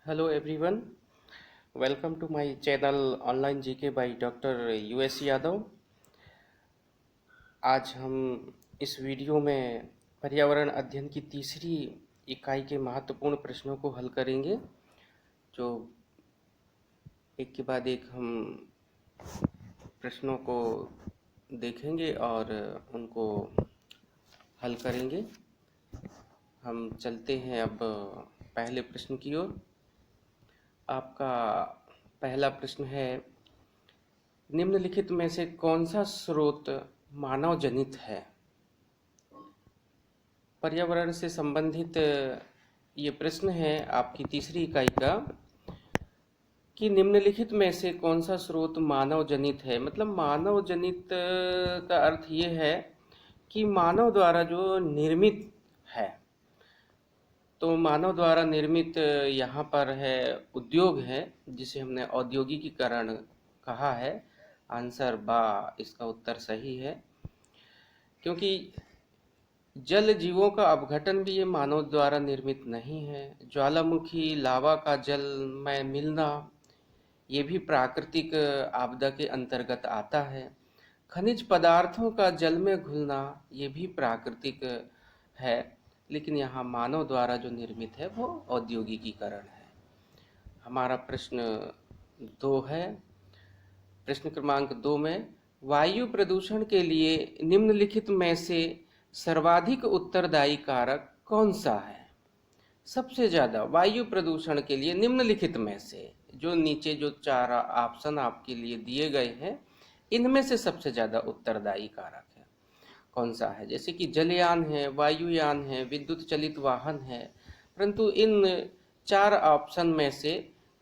Hello everyone, welcome to my channel Online GK by doctor US Yadav. आज हम इस video में पर्यावरण अध्ययन की तीसरी इकाई के महत्वपूर्ण प्रश्नों को हल करेंगे, जो एक के बाद एक हम प्रश्नों को देखेंगे और उनको हल करेंगे। हम चलते हैं अब पहले प्रश्न की ओर। आपका पहला प्रश्न है, निम्नलिखित में से कौन सा स्रोत मानव जनित है? पर्यावरण से संबंधित ये प्रश्न है आपकी तीसरी इकाई का कि निम्नलिखित में से कौन सा स्रोत मानव जनित है। मतलब मानव जनित का अर्थ ये है कि मानव द्वारा जो निर्मित है। तो मानव द्वारा निर्मित यहाँ पर है उद्योग है, जिसे हमने औद्योगिकीकरण कहा है। आंसर बा, इसका उत्तर सही है, क्योंकि जल जीवों का अपघटन भी ये मानव द्वारा निर्मित नहीं है। ज्वालामुखी लावा का जल में मिलना ये भी प्राकृतिक आपदा के अंतर्गत आता है। खनिज पदार्थों का जल में घुलना ये भी प्राकृतिक है, लेकिन यहाँ मानव द्वारा जो निर्मित है वो औद्योगिकीकरण है। हमारा प्रश्न 2 है। प्रश्न क्रमांक 2 में वायु प्रदूषण के लिए निम्नलिखित में से सर्वाधिक उत्तरदायी कारक कौन सा है? सबसे ज़्यादा वायु प्रदूषण के लिए निम्नलिखित में से, जो नीचे जो 4 ऑप्शन आपके लिए दिए गए हैं, इनमें से सबसे ज़्यादा उत्तरदायी कारक है कौन सा है? जैसे कि जलयान है, वायुयान है, विद्युत चलित वाहन है। परंतु इन 4 ऑप्शन में से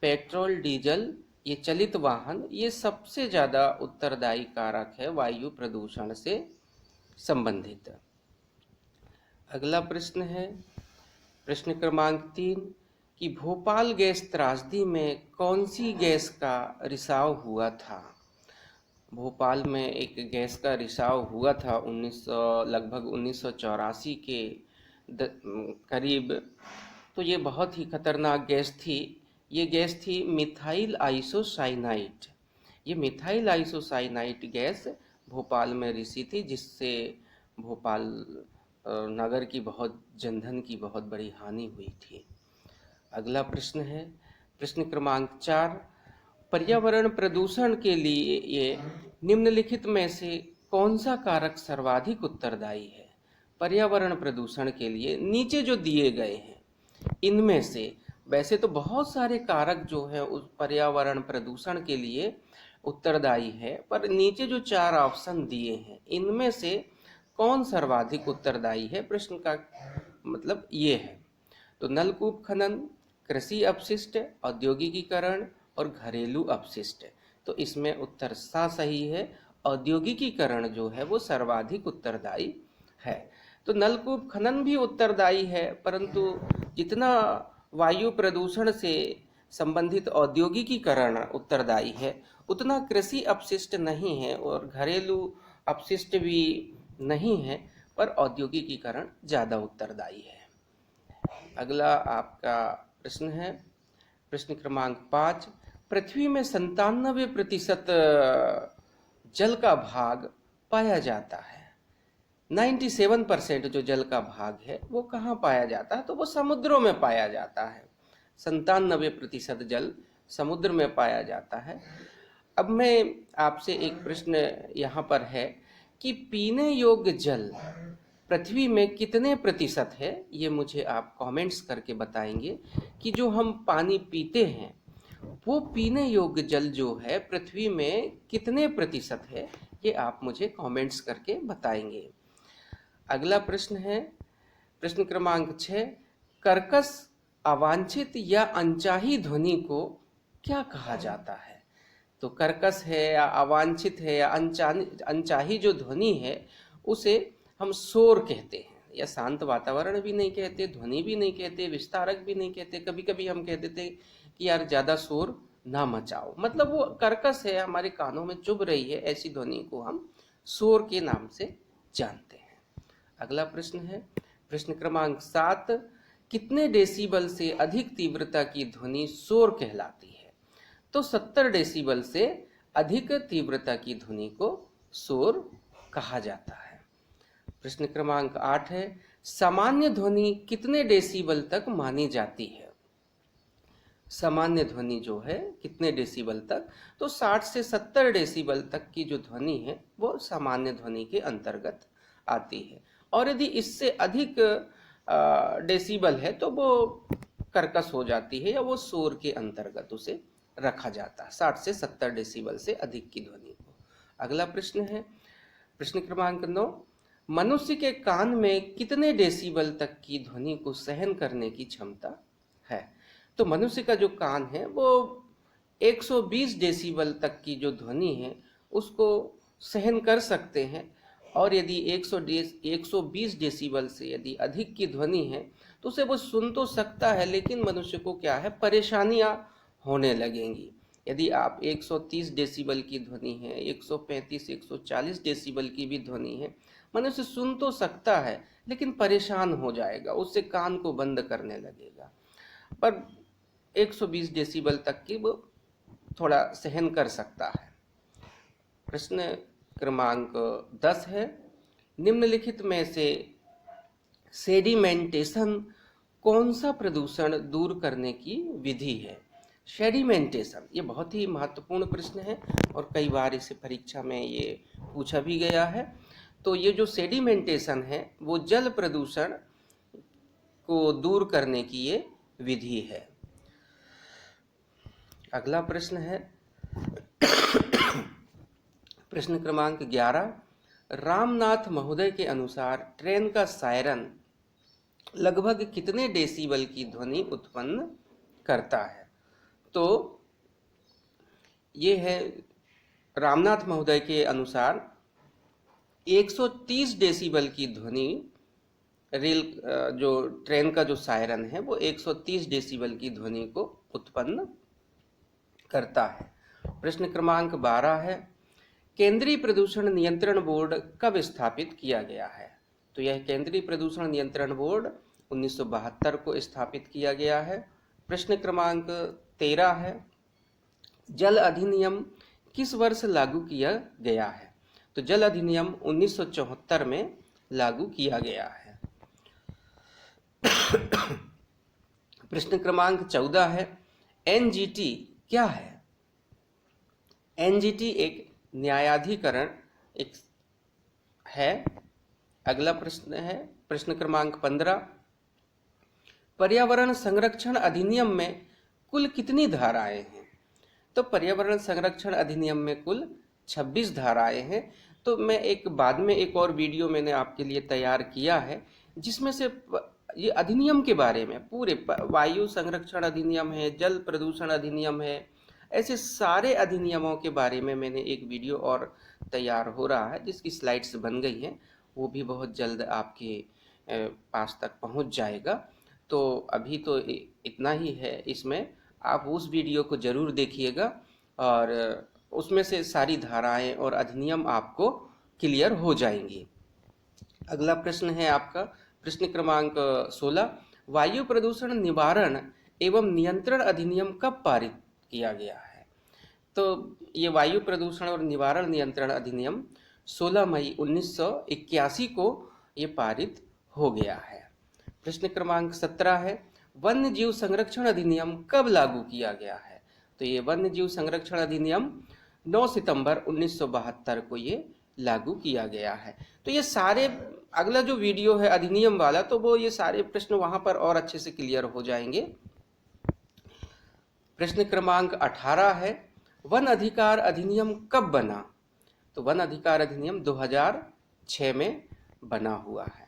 पेट्रोल, डीजल, ये चलित वाहन, ये सबसे ज़्यादा उत्तरदायी कारक है वायु प्रदूषण से संबंधित। अगला प्रश्न है प्रश्न क्रमांक 3 कि भोपाल गैस त्रासदी में कौन सी गैस का रिसाव हुआ था? भोपाल में एक गैस का रिसाव हुआ था लगभग 1984 के करीब। तो ये बहुत ही खतरनाक गैस थी। ये गैस थी मिथाइल आइसोसाइनाइड। ये मिथाइल आइसोसाइनाइड गैस भोपाल में रिसी थी, जिससे भोपाल नगर की जनधन की बहुत बड़ी हानि हुई थी। अगला प्रश्न है प्रश्न क्रमांक 4, पर्यावरण प्रदूषण के लिए ये निम्नलिखित में से कौन सा कारक सर्वाधिक उत्तरदायी है? पर्यावरण प्रदूषण के लिए नीचे जो दिए गए हैं, इनमें से वैसे तो बहुत सारे कारक जो है उस पर्यावरण प्रदूषण के लिए उत्तरदायी है, पर नीचे जो 4 ऑप्शन दिए हैं, इनमें से कौन सर्वाधिक उत्तरदायी है? प्रश्न का मतलब ये है। तो नलकूप खनन, कृषि अपशिष्ट, औद्योगिकीकरण और घरेलू अपशिष्ट। तो इसमें उत्तर सा सही है, औद्योगिकीकरण जो है वो सर्वाधिक उत्तरदायी है। तो नलकूप खनन भी उत्तरदायी है, परंतु जितना वायु प्रदूषण से संबंधित औद्योगिकीकरण उत्तरदायी है, उतना कृषि अपशिष्ट नहीं है और घरेलू अपशिष्ट भी नहीं है, पर औद्योगिकीकरण ज़्यादा उत्तरदायी है। अगला आपका प्रश्न है प्रश्न क्रमांक 5, पृथ्वी में 97% जल का भाग पाया जाता है। 97% जो जल का भाग है वो कहाँ पाया जाता है? तो वो समुद्रों में पाया जाता है। 97% जल समुद्र में पाया जाता है। अब मैं आपसे एक प्रश्न यहाँ पर है कि पीने योग्य जल पृथ्वी में कितने प्रतिशत है? ये मुझे आप कमेंट्स करके बताएंगे कि जो हम पानी पीते हैं वो पीने योग्य जल जो है पृथ्वी में कितने प्रतिशत है, ये आप मुझे कमेंट्स करके बताएंगे। अगला प्रश्न है प्रश्न क्रमांक 6, कर्कश, अवांछित या अनचाही ध्वनि को क्या कहा जाता है? तो कर्कश है या अवांछित है या अनचाही जो ध्वनि है उसे हम शोर कहते हैं, या शांत वातावरण भी नहीं कहते, ध्वनि भी नहीं कहते, विस्तारक भी नहीं कहते। कभी कभी हम कह देते हैं कि यार ज़्यादा शोर ना मचाओ, मतलब वो कर्कश है, हमारे कानों में चुभ रही है, ऐसी ध्वनि को हम शोर के नाम से जानते हैं। अगला प्रश्न है प्रश्न क्रमांक 7, कितने डेसिबल से अधिक तीव्रता की ध्वनि शोर कहलाती है? तो 70 डेसिबल से अधिक तीव्रता की ध्वनि को शोर कहा जाता है। प्रश्न क्रमांक 8 है, सामान्य ध्वनि कितने डेसिबल तक मानी जाती है? सामान्य ध्वनि जो है कितने डेसिबल तक? तो 60 से 70 डेसिबल तक की जो ध्वनि है वो सामान्य ध्वनि के अंतर्गत आती है, और यदि इससे अधिक डेसिबल है तो वो कर्कश हो जाती है या वो शोर के अंतर्गत उसे रखा जाता है, 60 से 70 डेसिबल से अधिक की ध्वनि को। अगला प्रश्न है प्रश्न क्रमांक 9, मनुष्य के कान में कितने डेसिबल तक की ध्वनि को सहन करने की क्षमता है? तो मनुष्य का जो कान है वो 120 डेसिबल तक की जो ध्वनि है उसको सहन कर सकते हैं, और यदि 120 डेसिबल से यदि अधिक की ध्वनि है तो उसे वो सुन तो सकता है, लेकिन मनुष्य को क्या है, परेशानियां होने लगेंगी। यदि आप 130 डेसिबल की ध्वनि है, 135 140 डेसिबल की भी ध्वनि है, मनुष्य सुन तो सकता है लेकिन परेशान हो जाएगा, उससे कान को बंद करने लगेगा। पर 120 डेसिबल तक की वो थोड़ा सहन कर सकता है। प्रश्न क्रमांक 10 है, निम्नलिखित में से सेडिमेंटेशन कौन सा प्रदूषण दूर करने की विधि है? सेडिमेंटेशन ये बहुत ही महत्वपूर्ण प्रश्न है और कई बार इसे परीक्षा में ये पूछा भी गया है। तो ये जो सेडिमेंटेशन है वो जल प्रदूषण को दूर करने की ये विधि है। अगला प्रश्न है प्रश्न क्रमांक 11, रामनाथ महोदय के अनुसार ट्रेन का सायरन लगभग कितने डेसिबल की ध्वनि उत्पन्न करता है? तो ये है रामनाथ महोदय के अनुसार 130 डेसिबल की ध्वनि रेल जो ट्रेन का जो सायरन है वो 130 डेसिबल की ध्वनि को उत्पन्न करता है। प्रश्न क्रमांक 12 है, केंद्रीय प्रदूषण नियंत्रण बोर्ड कब स्थापित किया गया है? तो यह केंद्रीय प्रदूषण नियंत्रण बोर्ड 1972 को स्थापित किया गया है। प्रश्न क्रमांक 13 है, जल अधिनियम किस वर्ष लागू किया गया है? तो जल अधिनियम 1974 में लागू किया गया है। प्रश्न क्रमांक 14 है, एनजीटी क्या है? एनजीटी एक न्यायाधिकरण एक है। अगला प्रश्न है प्रश्न क्रमांक 15, पर्यावरण संरक्षण अधिनियम में कुल कितनी धाराएं हैं? तो पर्यावरण संरक्षण अधिनियम में कुल 26 धाराएं हैं। तो मैं बाद में एक और वीडियो मैंने आपके लिए तैयार किया है जिसमें से ये अधिनियम के बारे में पूरे वायु संरक्षण अधिनियम है, जल प्रदूषण अधिनियम है, ऐसे सारे अधिनियमों के बारे में मैंने एक वीडियो और तैयार हो रहा है जिसकी स्लाइड्स बन गई हैं, वो भी बहुत जल्द आपके पास तक पहुंच जाएगा। तो अभी तो इतना ही है इसमें, आप उस वीडियो को ज़रूर देखिएगा और उसमें से सारी धाराएं और अधिनियम आपको क्लियर हो जाएंगी। अगला प्रश्न है आपका प्रश्न क्रमांक 16, वायु प्रदूषण निवारण एवं नियंत्रण अधिनियम कब पारित किया गया है? तो ये वायु प्रदूषण और निवारण नियंत्रण अधिनियम 16 मई 1981 को ये पारित हो गया है। प्रश्न क्रमांक 17 है, वन्य जीव संरक्षण अधिनियम कब लागू किया गया है? तो ये वन्य जीव संरक्षण अधिनियम 9 सितंबर 1972 को ये लागू किया गया है। तो ये सारे अगला जो वीडियो है अधिनियम वाला, तो वो ये सारे प्रश्न वहां पर और अच्छे से क्लियर हो जाएंगे। प्रश्न क्रमांक 18 है, वन अधिकार अधिनियम कब बना? तो वन अधिकार अधिनियम 2006 में बना हुआ है।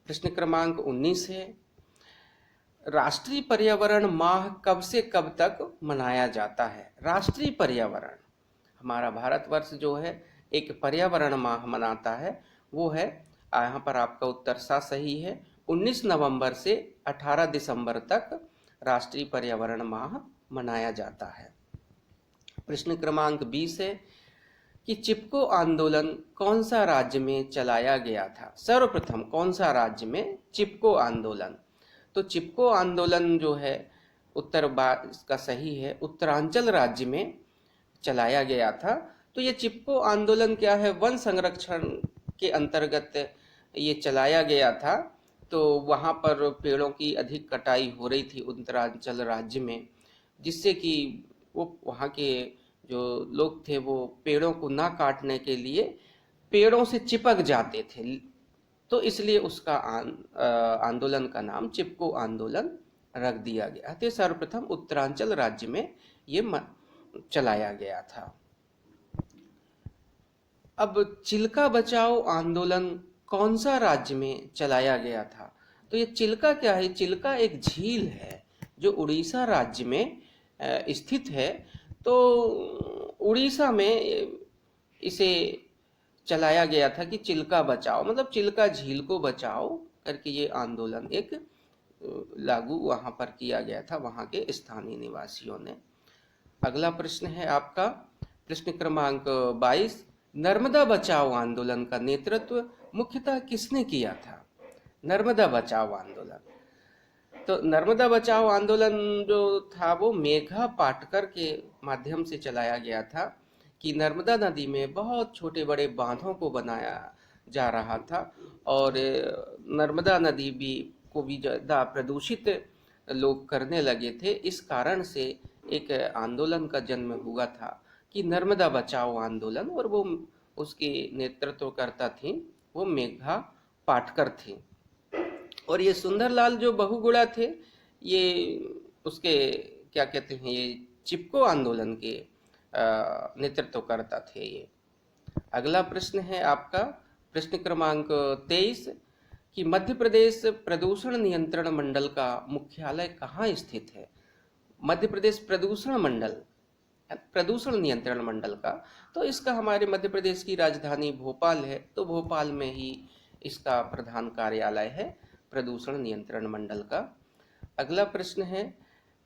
प्रश्न क्रमांक 19 है, राष्ट्रीय पर्यावरण माह कब से कब तक मनाया जाता है? राष्ट्रीय पर्यावरण, हमारा भारतवर्ष जो है एक पर्यावरण माह मनाता है, वो है, यहाँ पर आपका उत्तर सही है, 19 नवंबर से 18 दिसंबर तक राष्ट्रीय पर्यावरण माह मनाया जाता है। प्रश्न क्रमांक 20 है कि चिपको आंदोलन कौन सा राज्य में चलाया गया था? सर्वप्रथम कौन सा राज्य में चिपको आंदोलन? तो चिपको आंदोलन जो है इसका सही है, उत्तरांचल राज्य में चलाया गया था। तो ये चिपको आंदोलन क्या है, वन संरक्षण के अंतर्गत ये चलाया गया था। तो वहाँ पर पेड़ों की अधिक कटाई हो रही थी उत्तरांचल राज्य में, जिससे कि वो वहाँ के जो लोग थे वो पेड़ों को ना काटने के लिए पेड़ों से चिपक जाते थे। तो इसलिए उसका आंदोलन का नाम चिपको आंदोलन रख दिया गया। तो सर्वप्रथम उत्तरांचल राज्य में ये चलाया गया था। अब चिल्का बचाओ आंदोलन कौन सा राज्य में चलाया गया था? तो ये चिल्का क्या है? चिल्का एक झील है जो उड़ीसा राज्य में स्थित है। तो उड़ीसा में इसे चलाया गया था कि चिल्का बचाओ, मतलब चिल्का झील को बचाओ करके ये आंदोलन एक लागू वहां पर किया गया था वहां के स्थानीय निवासियों ने। अगला प्रश्न है आपका प्रश्न क्रमांक 22। नर्मदा बचाओ आंदोलन का नेतृत्व मुख्यतः किसने किया था? नर्मदा बचाओ आंदोलन, तो नर्मदा बचाओ आंदोलन जो था वो मेघा पाटकर के माध्यम से चलाया गया था कि नर्मदा नदी में बहुत छोटे बड़े बांधों को बनाया जा रहा था और नर्मदा नदी को भी ज़्यादा प्रदूषित लोग करने लगे थे। इस कारण से एक आंदोलन का जन्म हुआ था कि नर्मदा बचाओ आंदोलन, और वो उसके नेतृत्वकर्ता थी वो मेघा पाटकर थी। और ये सुंदरलाल जो बहुगुणा थे ये उसके क्या कहते हैं, ये चिपको आंदोलन के नेतृत्वकर्ता थे ये। अगला प्रश्न है आपका प्रश्न क्रमांक 23 कि मध्य प्रदेश प्रदूषण नियंत्रण मंडल का मुख्यालय कहाँ स्थित है? मध्य प्रदेश प्रदूषण नियंत्रण मंडल का, तो इसका हमारे मध्य प्रदेश की राजधानी भोपाल है। तो भोपाल में ही इसका प्रधान कार्यालय है प्रदूषण नियंत्रण मंडल का। अगला प्रश्न है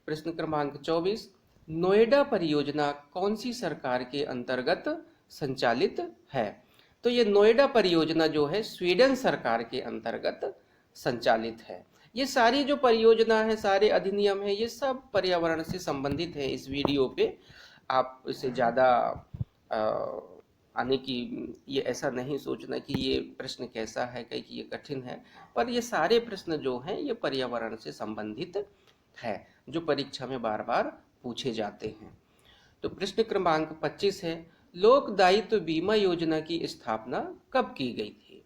प्रश्न क्रमांक 24। नोएडा परियोजना कौन सी सरकार के अंतर्गत संचालित है? तो ये नोएडा परियोजना जो है स्वीडन सरकार के अंतर्गत संचालित है। ये सारी जो परियोजना है, सारे अधिनियम है, ये सब पर्यावरण से संबंधित है। इस वीडियो पे आप इसे ज़्यादा आने की ये ऐसा नहीं सोचना कि ये प्रश्न कैसा है, कहीं कि ये कठिन है, पर ये सारे प्रश्न जो हैं ये पर्यावरण से संबंधित है जो परीक्षा में बार बार पूछे जाते हैं। तो प्रश्न क्रमांक 25 है लोक दायित्व बीमा योजना की स्थापना कब की गई थी?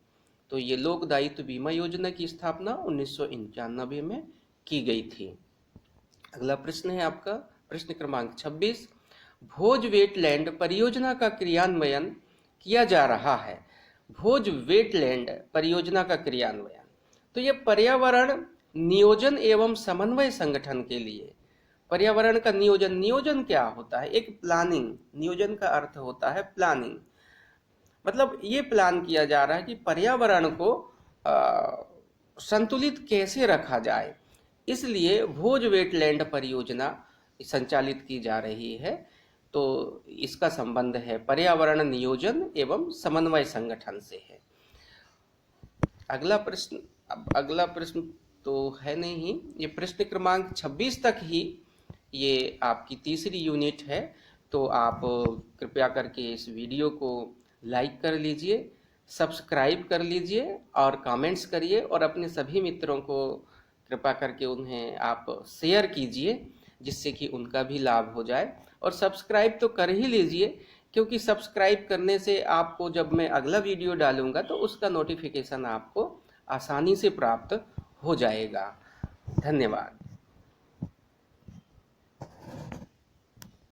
तो ये लोक दायित्व बीमा योजना की स्थापना 1991 में की गई थी। अगला प्रश्न है आपका प्रश्न क्रमांक 26। भोज वेटलैंड परियोजना का क्रियान्वयन किया जा रहा है। भोज वेटलैंड परियोजना का क्रियान्वयन, तो ये पर्यावरण नियोजन एवं समन्वय संगठन के लिए, पर्यावरण का नियोजन क्या होता है? एक प्लानिंग, नियोजन का अर्थ होता है प्लानिंग, मतलब ये प्लान किया जा रहा है कि पर्यावरण को संतुलित कैसे रखा जाए, इसलिए भोज वेटलैंड परियोजना संचालित की जा रही है। तो इसका संबंध है पर्यावरण नियोजन एवं समन्वय संगठन से है। अगला प्रश्न तो है नहीं, ये प्रश्न क्रमांक 26 तक ही ये आपकी तीसरी यूनिट है। तो आप कृपया करके इस वीडियो को लाइक कर लीजिए, सब्सक्राइब कर लीजिए और कमेंट्स करिए, और अपने सभी मित्रों को कृपा करके उन्हें आप शेयर कीजिए जिससे कि उनका भी लाभ हो जाए। और सब्सक्राइब तो कर ही लीजिए, क्योंकि सब्सक्राइब करने से आपको जब मैं अगला वीडियो डालूंगा तो उसका नोटिफिकेशन आपको आसानी से प्राप्त हो जाएगा। धन्यवाद।